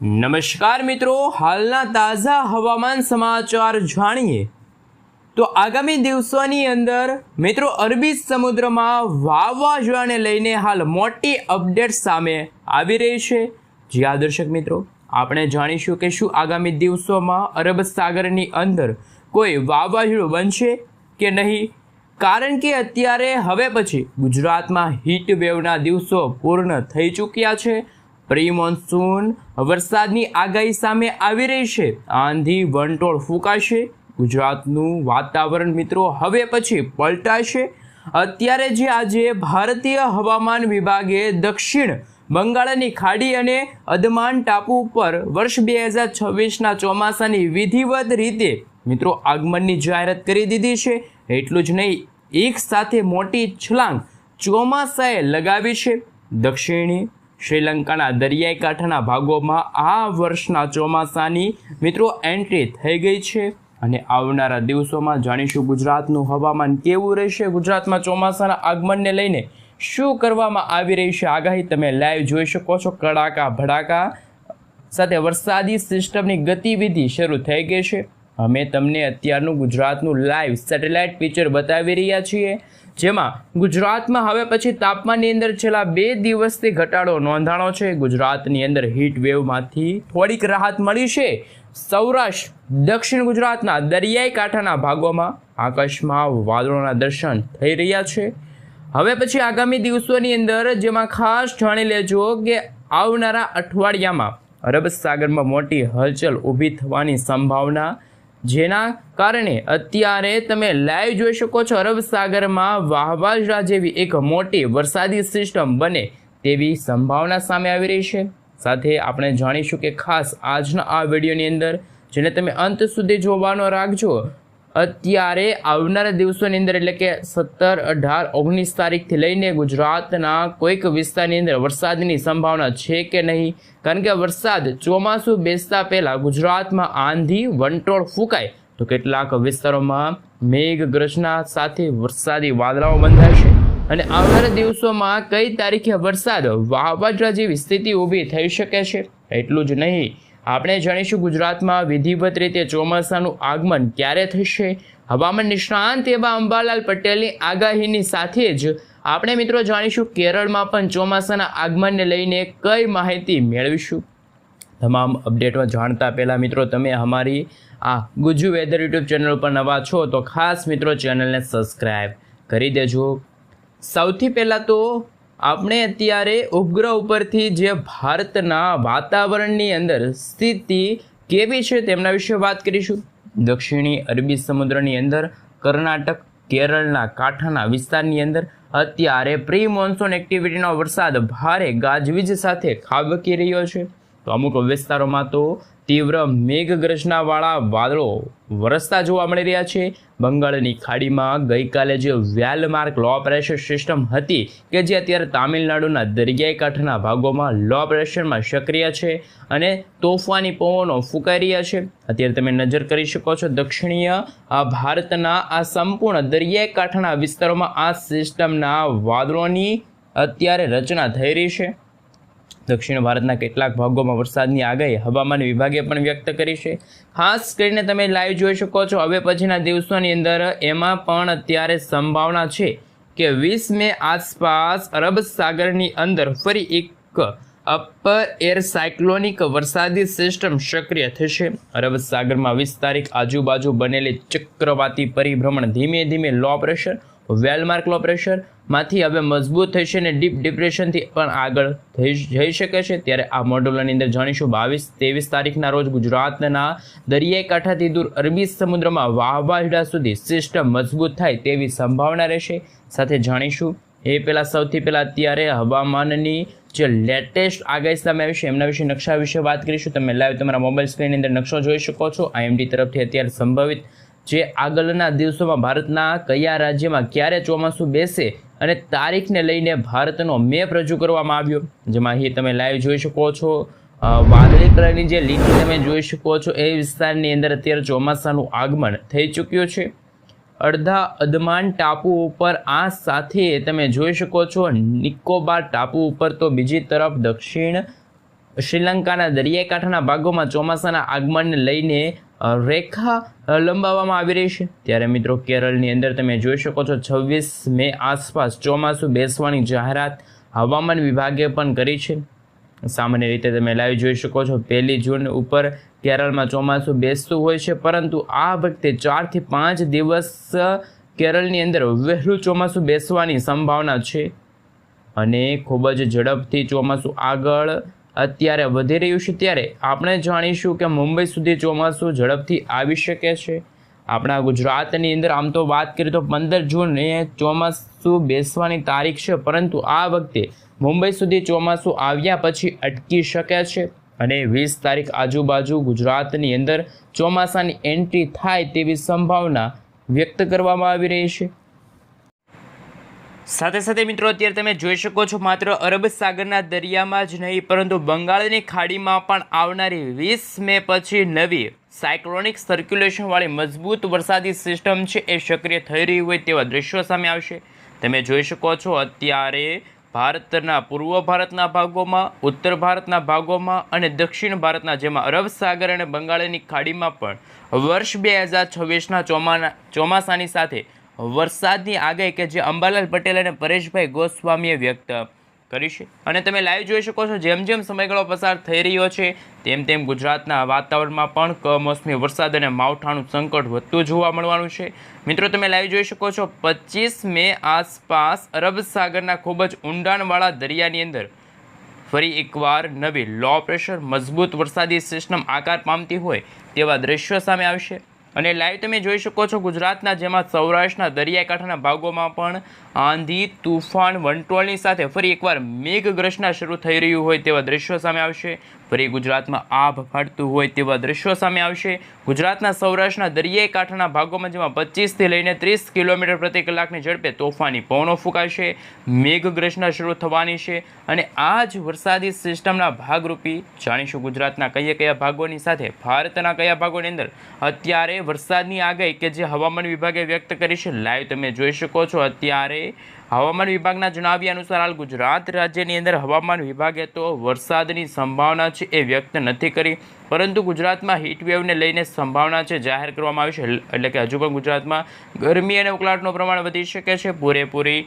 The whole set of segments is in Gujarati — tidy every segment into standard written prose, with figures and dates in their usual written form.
નમસ્કાર મિત્રો, હાલના તાજા હવામાન સમાચાર જાણીએ તો આગામી દિવસોની અંદર મિત્રો અરબી સમુદ્રમાં વાવાઝોડાને લઈને હાલ મોટી અપડેટ સામે આવી રહી છે। જી હા દર્શક મિત્રો, આપણે જાણીશું કે શું આગામી દિવસોમાં અરબ સાગરની અંદર કોઈ વાવાઝોડું બનશે કે નહીં, કારણ કે અત્યારે હવે પછી ગુજરાતમાં હીટ વેવના દિવસો પૂર્ણ થઈ ચૂક્યા છે। પ્રી મોન્સૂન વરસાદની આગાહી સામે આવી રહી છે। આંધી વંટોળ ફૂંકાશે, ગુજરાતનું વાતાવરણ મિત્રો હવે પછી પલટાશે। અત્યારે જે આજે ભારતીય હવામાન વિભાગે દક્ષિણ બંગાળની ખાડી અને અંદમાન ટાપુ ઉપર વર્ષ 2026ના ચોમાસાની વિધિવત રીતે મિત્રો આગમનની જાહેરાત કરી દીધી છે। એટલું જ નહીં, એક સાથે મોટી છલાંગ ચોમાસાએ લગાવી છે। દક્ષિણી શ્રીલંકાના દરિયાઈ કાંઠાના ભાગોમાં આ વર્ષના ચોમાસાની મિત્રો એન્ટ્રી થઈ ગઈ છે અને આવનારા દિવસોમાં જાણીશું ગુજરાતનું હવામાન કેવું રહેશે, ગુજરાતમાં ચોમાસાના આગમનને લઈને શું કરવામાં આવી રહી છે આગાહી તમે લાઈવ જોઈ શકો છો। કડાકા ભડાકા સાથે વરસાદી સિસ્ટમની ગતિવિધિ શરૂ થઈ ગઈ છે। અમે તમને અત્યારનું ગુજરાતનું લાઈવ સેટેલાઇટ પિક્ચર બતાવી રહ્યા છીએ, જેમાં ગુજરાતમાં હવે પછી તાપમાનની અંદર છેલ્લા 2 દિવસથી ઘટાડો નોંધાણો છે। ગુજરાતની અંદર હીટ વેવમાંથી થોડીક રાહત મળી છે। સૌરાષ્ટ્ર, દક્ષિણ ગુજરાતના દરિયાઈ કાંઠાના ભાગોમાં આકાશમાં વાદળોના દર્શન થઈ રહ્યા છે। હવે પછી આગામી દિવસોની અંદર જેમાં ખાસ જાણી લેજો કે આવનારા અઠવાડિયામાં અરબ સાગરમાં મોટી હલચલ ઊભી થવાની સંભાવના, જેના કારણે અત્યારે તમે લાઈવ જોઈ શકો છો અરબ સાગરમાં વાવાઝોડા જેવી એક મોટી વરસાદી સિસ્ટમ બને તેવી સંભાવના સામે આવી રહી છે। સાથે આપણે જાણીશું કે ખાસ આજના આ વિડીયોની અંદર જેને તમે અંત સુધી જોવાનો રાખજો। અત્યારે આવનારા દિવસોની અંદર એટલે કે 17, 18, 19 તારીખથી લઈને ગુજરાતના કોઈક વિસ્તારની અંદર વરસાદની સંભાવના છે કે નહીં, કારણ કે વરસાદ ચોમાસું બેસતા પહેલાં ગુજરાતમાં આંધી વંટોળ ફૂંકાય તો કેટલાક વિસ્તારોમાં મેઘગર્જના સાથે વરસાદી વાદળાઓ બંધાશે અને આવનારા દિવસોમાં કઈ તારીખે વરસાદ વાવાઝોડા જેવી સ્થિતિ ઊભી થઈ શકે છે। એટલું જ નહીં, આપણે જાણીશું ગુજરાતમાં વિધિવત રીતે ચોમાસાનું આગમન ક્યારે થશે। હવામાન નિષ્ણાંત એવા અંબાલાલ પટેલની આગાહીની સાથે જ આપણે મિત્રો જાણીશું કેરળમાં પણ ચોમાસાના આગમનને લઈને કઈ માહિતી મેળવીશું। તમામ અપડેટો જાણતા પહેલાં મિત્રો તમે અમારી આ ગુજ્જુ વેધર યુટ્યુબ ચેનલ પર નવા છો તો ખાસ મિત્રો ચેનલને સબસ્ક્રાઈબ કરી દેજો। સૌથી પહેલાં તો આપણે અત્યારે ઉપગ્રહ ઉપરથી જે ભારતના વાતાવરણની અંદર સ્થિતિ કેવી છે તેમના વિશે વાત કરીશું। દક્ષિણી અરબી સમુદ્રની અંદર કર્ણાટક, કેરળના કાંઠાના વિસ્તારની અંદર અત્યારે પ્રી મોન્સૂન એક્ટિવિટીનો વરસાદ ભારે ગાજવીજ સાથે ખાબકી રહ્યો છે। તો અમુક વિસ્તારોમાં તો તીવ્ર મેઘગર્જનાવાળા વાદળો વરસતા જોવા મળી રહ્યા છે। બંગાળની ખાડીમાં ગઈકાલે જે વેલમાર્ક લો પ્રેશર સિસ્ટમ હતી કે જે અત્યારે તામિલનાડુના દરિયાઈ કાંઠાના ભાગોમાં લો પ્રેશરમાં સક્રિય છે અને તોફાની પવનો ફૂંકાઈ રહ્યા છે। અત્યારે તમે નજર કરી શકો છો દક્ષિણીય ભારતના આ સંપૂર્ણ દરિયાઈ કાંઠાના વિસ્તારોમાં આ સિસ્ટમના વાદળોની અત્યારે રચના થઈ રહી છે। દક્ષિણ ભારતના કેટલાક ભાગોમાં વરસાદની આગાહી હવામાન વિભાગે પણ વ્યક્ત કરી છે। ખાસ કરીને તમે લાઈવ જોઈ શકો છો હવે પછીના દિવસોની અંદર એમાં પણ અત્યારે સંભાવના છે કે 20 મે આસપાસ અરબ સાગરની અંદર ફરી એક અપર એર સાયક્લોનિક વરસાદી સિસ્ટમ સક્રિય થશે। અરબ સાગરમાં 20 તારીખ આજુબાજુ બનેલી ચક્રવાતી પરિભ્રમણ ધીમે ધીમે લો પ્રેશર વેલમાર્ક લો પ્રેશરમાંથી હવે મજબૂત થશે અને ડીપ ડિપ્રેશનથી પણ આગળ જઈ શકે છે। ત્યારે આ મોડ્યુલની અંદર જાણીશું 22-23 તારીખના રોજ ગુજરાતના દરિયાઈ કાંઠાથી દૂર અરબી સમુદ્રમાં વાવાઝોડા સુધી સિસ્ટમ મજબૂત થાય તેવી સંભાવના રહેશે। સાથે જાણીશું એ પહેલાં સૌથી પહેલાં અત્યારે હવામાનની જે લેટેસ્ટ આગાહી સામે આવી છે એમના વિશે નકશા વિશે વાત કરીશું। તમે લાઈવ તમારા મોબાઈલ સ્ક્રીનની અંદર નકશો જોઈ શકો છો। IMD તરફથી અત્યારે સંભવિત જે આગળના દિવસોમાં ભારતના કયા રાજ્યમાં ક્યારે ચોમાસું બેસે અને તારીખને લઈને ભારતનો મેપ રજૂ કરવામાં આવ્યો, જેમાં અહીં તમે લાઈવ જોઈ શકો છો વાદળી કલરની જે લીટી તમે જોઈ શકો છો એ વિસ્તારની અંદર અત્યારે ચોમાસાનું આગમન થઈ ચૂક્યું છે। અડધા અંદમાન ટાપુ ઉપર આ સાથે તમે જોઈ શકો છો નિકોબાર ટાપુ ઉપર, તો બીજી તરફ દક્ષિણ શ્રીલંકાના દરિયાઈ કાંઠાના ભાગોમાં ચોમાસાના આગમનને લઈને રેખા લંબાવવામાં આવી રહી છે। ત્યારે મિત્રો કેરળની અંદર તમે જોઈ શકો છો 26 મે આસપાસ ચોમાસું બેસવાની જાહેરાત હવામાન વિભાગે પણ કરી છે। સામાન્ય રીતે તમે લાઈવ જોઈ શકો છો 1 જૂન ઉપર કેરળમાં ચોમાસું બેસતું હોય છે, પરંતુ આ વખતે 4 થી 5 દિવસ કેરળની અંદર વહેલું ચોમાસું બેસવાની સંભાવના છે અને ખૂબ જ ઝડપથી ચોમાસું આગળ અત્યારે વધી રહ્યું છે। ત્યારે આપણે જાણીશું કે મુંબઈ સુધી ચોમાસું ઝડપથી આવી શકે છે। આપણા ગુજરાતની અંદર આમ તો વાત કરીએ તો 15 જૂને ચોમાસું બેસવાની તારીખ છે, પરંતુ આ વખતે મુંબઈ સુધી ચોમાસું આવ્યા પછી અટકી શકે છે અને 20 તારીખ આજુબાજુ ગુજરાતની અંદર ચોમાસાની એન્ટ્રી થાય તેવી સંભાવના વ્યક્ત કરવામાં આવી રહી છે। સાથે સાથે મિત્રો અત્યારે તમે જોઈ શકો છો માત્ર અરબ સાગરના દરિયામાં જ નહીં, પરંતુ બંગાળની ખાડીમાં પણ આવનારી 20 મે પછી નવી સાયક્લોનિક સર્ક્યુલેશનવાળી મજબૂત વરસાદી સિસ્ટમ છે એ સક્રિય થઈ રહી હોય તેવા દ્રશ્યો સામે આવશે। તમે જોઈ શકો છો અત્યારે ભારતના પૂર્વ ભારતના ભાગોમાં, ઉત્તર ભારતના ભાગોમાં અને દક્ષિણ ભારતના, જેમાં અરબ સાગર અને બંગાળની ખાડીમાં પણ વર્ષ 2026ના ચોમાસાની સાથે વરસાદની આગાહી કે જે અંબાલાલ પટેલ અને પરેશભાઈ ગોસ્વામીએ વ્યક્ત કરી છે। અને તમે લાઈવ જોઈ શકો છો જેમ જેમ સમયગાળો પસાર થઈ રહ્યો છે તેમ તેમ ગુજરાતના વાતાવરણમાં પણ કમોસમી વરસાદ અને માવઠાનું સંકટ વધતું જોવા મળવાનું છે। મિત્રો તમે લાઈવ જોઈ શકો છો 25 મે આસપાસ અરબ સાગરના ખૂબ જ ઊંડાણવાળા દરિયાની અંદર ફરી એકવાર નવી લો પ્રેશર મજબૂત વરસાદી સિસ્ટમ આકાર પામતી હોય તેવા દ્રશ્યો સામે આવશે। અને લાઈવ તમે જોઈ શકો છો ગુજરાતના, જેમાં સૌરાષ્ટ્રના દરિયાઈ કાંઠાના ભાગોમાં પણ આંધી, તુફાન, વંટોળની સાથે ફરી એકવાર મેઘગર્જના શરૂ થઈ રહ્યું હોય તેવા દ્રશ્યો સામે આવશે। ફરી ગુજરાતમાં આભ ફાટતું હોય તેવા દ્રશ્યો સામે આવશે। ગુજરાતના સૌરાષ્ટ્રના દરિયાઈ કાંઠાના ભાગોમાં, જેમાં 25 થી લઈને 30 કિલોમીટર પ્રતિ કલાકની ઝડપે તોફાની પવનો ફૂંકાશે, મેઘગર્જના શરૂ થવાની છે અને આ જ વરસાદી સિસ્ટમના ભાગરૂપી જાણીશું ગુજરાતના કયા ભાગોની સાથે ભારતના કયા ભાગોની અંદર અત્યારે વરસાદની આગાહી કે જે હવામાન વિભાગે વ્યક્ત કરી છે। લાઈવ તમે જોઈ શકો છો અત્યારે હવામાન વિભાગના જણાવ્યા અનુસાર હાલ ગુજરાત રાજ્યની અંદર હવામાન વિભાગે તો વરસાદની સંભાવના છે એ વ્યક્ત નથી કરી, પરંતુ ગુજરાતમાં હીટવેવને લઈને સંભાવના છે જાહેર કરવામાં આવી છે। એટલે કે હજુ પણ ગુજરાતમાં ગરમી અને ઉકળાટનું પ્રમાણ વધી શકે છે, પૂરેપૂરી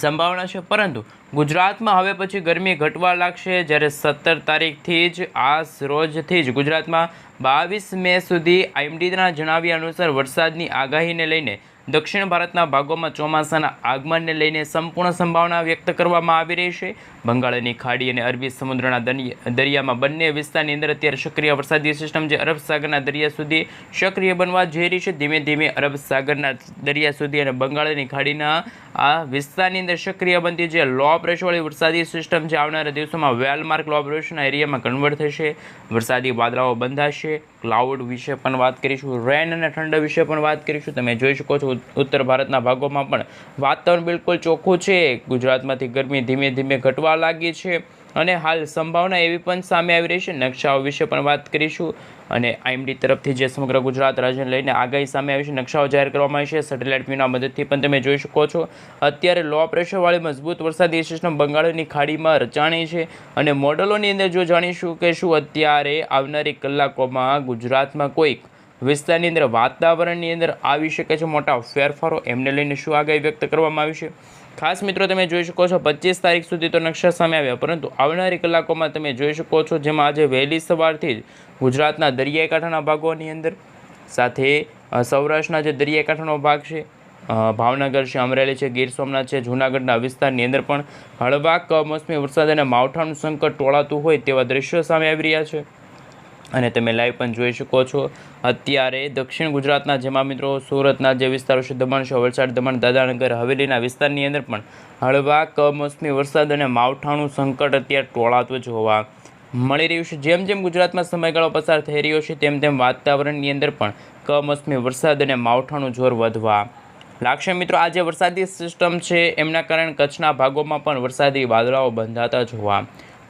સંભાવના છે, પરંતુ ગુજરાતમાં હવે પછી ગરમી ઘટવા લાગશે। જ્યારે 17 તારીખથી જ રોજથી જ ગુજરાતમાં 22 મે સુધી આઈએમડીના જણાવ્યા અનુસાર વરસાદની આગાહીને લઈને દક્ષિણ ભારતના ભાગોમાં ચોમાસાના આગમનને લઈને સંપૂર્ણ સંભાવના વ્યક્ત કરવામાં આવી રહી છે। બંગાળની ખાડી અને અરબી સમુદ્રના દરિયામાં બંને વિસ્તારની અંદર અત્યારે સક્રિય વરસાદી સિસ્ટમ જે અરબ સાગરના દરિયા સુધી સક્રિય બનવા જઈ રહી છે। ધીમે ધીમે અરબ સાગરના દરિયા સુધી અને બંગાળની ખાડીના આ વિસ્તારની અંદર સક્રિય બનતી જે લો પ્રેશરવાળી વરસાદી સિસ્ટમ જે આવનારા દિવસોમાં વેલમાર્ક લો પ્રેશરના એરિયામાં કન્વર્ટ થશે, વરસાદી વાદળાઓ બંધાશે, ક્લાઉડ વિશે પણ વાત કરીશું, રેન અને ઠંડા વિશે પણ વાત કરીશું। તમે જોઈ શકો છો ઉત્તર ભારતના ભાગોમાં પણ વાતાવરણ બિલકુલ ચોખ્ખું છે, ગુજરાતમાંથી ગરમી ધીમે ધીમે ઘટવા લાગી છે અને હાલ સંભાવના એવી પણ સામે આવી રહી છે। નકશાઓ વિશે પણ વાત કરીશું અને આઈએમડી તરફથી જે સમગ્ર ગુજરાત રાજ્યને લઈને આગાહી સામે આવી છે, નકશાઓ જાહેર કરવામાં આવી છે સેટેલાઇટ વ્યૂના મદદથી પણ તમે જોઈ શકો છો। અત્યારે લો પ્રેશરવાળી મજબૂત વરસાદી સિસ્ટમ બંગાળની ખાડીમાં રચાણી છે અને મોડલોની અંદર જો જાણીશું કે શું અત્યારે આવનારી કલાકોમાં ગુજરાતમાં કોઈક વિસ્તારની અંદર વાતાવરણની અંદર આવી શકે છે મોટા ફેરફારો, એમને લઈને શું આગાહી વ્યક્ત કરવામાં આવી છે। ખાસ મિત્રો તમે જોઈ શકો છો 25 તારીખ સુધી તો નકશા સામે આવ્યા, પરંતુ આવનારી કલાકોમાં તમે જોઈ શકો છો જેમાં આજે વહેલી સવારથી જ ગુજરાતના દરિયાઈ કાંઠાના ભાગોની અંદર સાથે સૌરાષ્ટ્રના જે દરિયાઈ કાંઠાનો ભાગ છે, ભાવનગર છે, અમરેલી છે, ગીર સોમનાથ છે, જૂનાગઢના વિસ્તારની અંદર પણ હળવા કમોસમી વરસાદ અને માવઠાનું સંકટ ટોળાતું હોય તેવા દ્રશ્યો સામે આવી રહ્યા છે। અને તમે લાઈવ પણ જોઈ શકો છો અત્યારે દક્ષિણ ગુજરાતના, જેમાં મિત્રો સુરતના જે વિસ્તારો છે, દમણ છે, વલસાડ, દમણ, દાદરાનગર હવેલીના વિસ્તારની અંદર પણ હળવા કમોસમી વરસાદ અને માવઠાનું સંકટ અત્યારે ટોળાતું જોવા મળી રહ્યું છે। જેમ જેમ ગુજરાતમાં સમયગાળો પસાર થઈ રહ્યો છે તેમ તેમ વાતાવરણની અંદર પણ કમોસમી વરસાદ અને માવઠાનું જોર વધવા લાગશે। મિત્રો આ જે વરસાદી સિસ્ટમ છે એમના કારણે કચ્છના ભાગોમાં પણ વરસાદી વાદળાઓ બંધાતા જોવા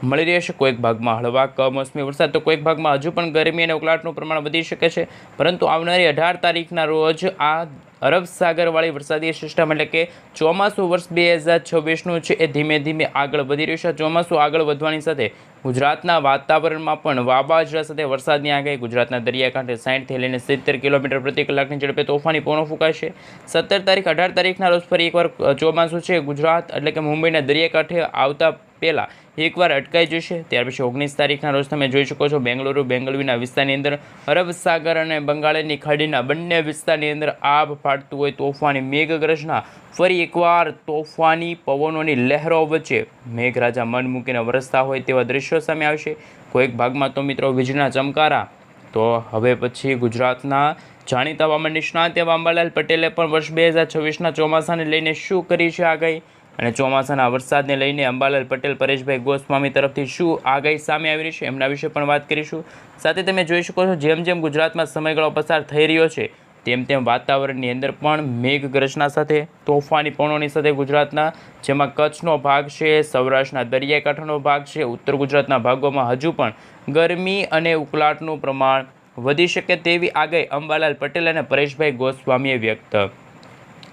મળી રહેશે। કોઈક ભાગમાં હળવા કમોસમી વરસાદ તો કોઈક ભાગમાં હજુ પણ ગરમી અને ઉકળાટનું પ્રમાણ વધી શકે છે, પરંતુ આવનારી 18 તારીખના રોજ આ અરબ સાગરવાળી વરસાદી સિસ્ટમ એટલે કે ચોમાસું વર્ષ 2026નું છે એ ધીમે ધીમે આગળ વધી રહ્યું છે. ચોમાસું આગળ વધવાની સાથે ગુજરાતના વાતાવરણમાં પણ વાવાઝોડા સાથે વરસાદની આગાહી. ગુજરાતના દરિયાકાંઠે 60થી લઈને 70 કિલોમીટર પ્રતિ કલાકની ઝડપે તોફાની પવનો ફૂંકાશે. 17 તારીખ 18 તારીખના રોજ ફરી એકવાર ચોમાસું છે ગુજરાત એટલે કે મુંબઈના દરિયાકાંઠે આવતા પહેલાં એકવાર અટકાઈ જશે. ત્યાર પછી 19 તારીખના રોજ તમે જોઈ શકો છો બેંગલુરુના વિસ્તારની અંદર અરબ સાગર અને બંગાળની ખાડીના બંને વિસ્તારની અંદર આભ ફાટતું હોય તોફાની મેઘગર્જના, ફરી એકવાર તોફાની પવનોની લહેરો વચ્ચે મેઘરાજા મન મૂકીને વરસતા હોય તેવા દ્રશ્યો સામે આવશે. કોઈક ભાગમાં તો મિત્રો વીજળીના ચમકારા. તો હવે પછી ગુજરાતના જાણીતા હવામાન નિષ્ણાત એવા અંબાલાલ પટેલે પણ વર્ષ 2026ના ચોમાસાને લઈને શું કરી છે આગાહી, અને ચોમાસાના વરસાદને લઈને અંબાલાલ પટેલ, પરેશભાઈ ગોસ્વામી તરફથી શું આગાહી સામે આવી રહી છે એમના વિશે પણ વાત કરીશું. સાથે તમે જોઈ શકો છો જેમ જેમ ગુજરાતમાં સમયગાળો પસાર થઈ રહ્યો છે તેમ તેમ વાતાવરણની અંદર પણ મેઘગર્જના સાથે તોફાની પવનોની સાથે ગુજરાતના જેમાં કચ્છનો ભાગ છે, સૌરાષ્ટ્રના દરિયાકાંઠાનો ભાગ છે, ઉત્તર ગુજરાતના ભાગોમાં હજુ પણ ગરમી અને ઉકળાટનું પ્રમાણ વધી શકે તેવી આગાહી અંબાલાલ પટેલ અને પરેશભાઈ ગોસ્વામીએ વ્યક્ત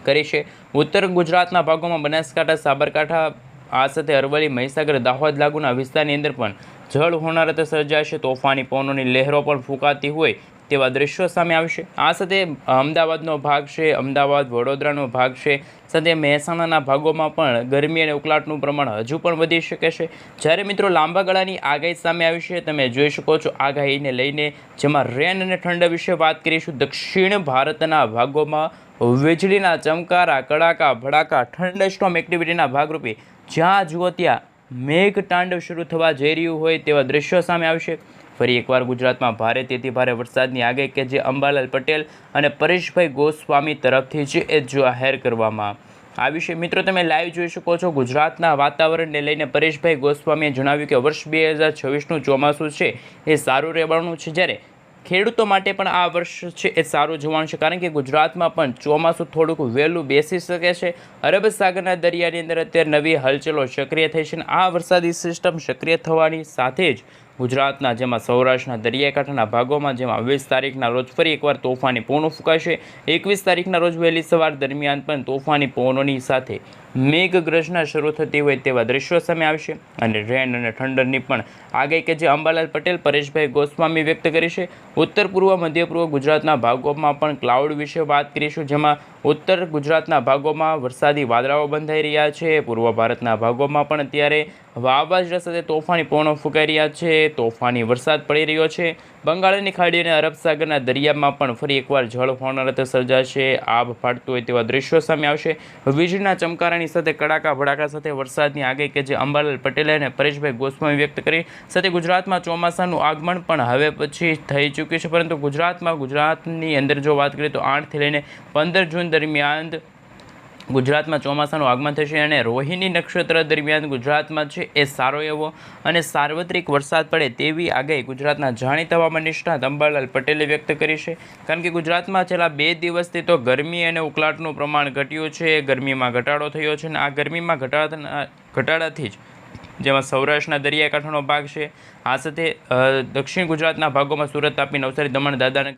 કરી છે. ઉત્તર ગુજરાતના ભાગોમાં બનાસકાંઠા, સાબરકાંઠા, આ સાથે અરવલ્લી, મહીસાગર, દાહોદ લાગુના વિસ્તારની અંદર પણ જળ હોનારત સર્જાશે. તોફાની પવનોની લહેરો પણ ફૂંકાતી હોય તેવા દ્રશ્યો સામે આવશે. આ સાથે અમદાવાદનો ભાગ છે, અમદાવાદ, વડોદરાનો ભાગ છે, સાથે મહેસાણાના ભાગોમાં પણ ગરમી અને ઉકળાટનું પ્રમાણ હજુ પણ વધી શકે છે. જ્યારે મિત્રો લાંબા ગાળાની આગાહી સામે આવી છે, તમે જોઈ શકો છો આગાહીને લઈને જેમાં રેન અને ઠંડા વિશે વાત કરીશું. દક્ષિણ ભારતના ભાગોમાં વીજળીના ચમકારા, કડાકા ભડાકા, થંડરસ્ટોર્મ એક્ટિવિટીના ભાગરૂપે જ્યાં જુઓ ત્યાં મેઘતાંડવ શરૂ થવા જઈ રહ્યું હોય તેવા દ્રશ્યો સામે આવશે. ફરી એકવાર ગુજરાતમાં ભારેથી ભારે વરસાદની આગાહી કે જે અંબાલાલ પટેલ અને પરેશભાઈ ગોસ્વામી તરફથી જ એ જાહેર કરવામાં આવી છે. મિત્રો તમે લાઈવ જોઈ શકો છો ગુજરાતના વાતાવરણને લઈને પરેશભાઈ ગોસ્વામીએ જણાવ્યું કે વર્ષ 2026નું ચોમાસું છે એ સારું રહેવાનું છે, જ્યારે ખેડૂતો માટે પણ આ વર્ષ છે એ સારું જવાનું છે, કારણ કે ગુજરાતમાં પણ ચોમાસું થોડુંક વહેલું બેસી શકે છે. અરબ સાગરના દરિયાની અંદર અત્યારે નવી હલચલો સક્રિય થઈ છે અને આ વરસાદી સિસ્ટમ સક્રિય થવાની સાથે જ ગુજરાતના જેમાં સૌરાષ્ટ્રના દરિયાકાંઠાના ભાગોમાં જેમાં 20 તારીખના રોજ ફરી એકવાર તોફાની પવનો ફૂંકાશે. 21 તારીખના રોજ વહેલી સવાર દરમિયાન પણ તોફાની પવનોની સાથે મેઘગર્જના શરૂ થતી હોય તેવા દ્રશ્યો સામે આવશે અને રેન અને ઠંડરની પણ આગાહી કે જે અંબાલાલ પટેલ, પરેશભાઈ ગોસ્વામી વ્યક્ત કરી છે. ઉત્તર પૂર્વ, મધ્ય પૂર્વ ગુજરાતના ભાગોમાં પણ ક્લાઉડ વિશે વાત કરીશું, જેમાં ઉત્તર ગુજરાતના ભાગોમાં વરસાદી વાદળાઓ બંધાઈ રહ્યા છે. પૂર્વ ભારતના ભાગોમાં પણ અત્યારે વાવાઝોડા સાથે તોફાની પવનો ફૂંકાઈ રહ્યા છે, તોફાની વરસાદ પડી રહ્યો છે. બંગાળની ખાડી અને અરબ સાગરના દરિયામાં પણ ફરી એકવાર જળ હોનારત સર્જાશે, આભ ફાટતું હોય તેવા દ્રશ્યો સામે આવશે. વીજળીના ચમકારાની સાથે કડાકા ભડાકા સાથે વરસાદની આગાહી કે જે અંબાલાલ પટેલે અને પરેશભાઈ ગોસ્વામી વ્યક્ત કરી. સાથે ગુજરાતમાં ચોમાસાનું આગમન પણ હવે પછી થઈ ચૂક્યું છે, પરંતુ ગુજરાતની અંદર જો વાત કરીએ તો 8થી લઈને 15 જૂન દરમિયાન ગુજરાતમાં ચોમાસાનું આગમન થશે અને રોહિણી નક્ષત્ર દરમિયાન ગુજરાતમાં છે એ સારો એવો અને સાર્વત્રિક વરસાદ પડે તેવી આગાહી ગુજરાતના જાણીતા હવામાન નિષ્ણાત અંબાલાલ પટેલે વ્યક્ત કરી છે. કારણ કે ગુજરાતમાં છેલ્લા 2 દિવસથી તો ગરમી અને ઉકળાટનું પ્રમાણ ઘટ્યું છે, ગરમીમાં ઘટાડો થયો છે અને આ ગરમીમાં ઘટાડાથી જ જેમાં સૌરાષ્ટ્રના દરિયાકાંઠાનો ભાગ છે, આ સાથે દક્ષિણ ગુજરાતના ભાગોમાં સુરત, તાપી, નવસારી, દમણ, દાદરા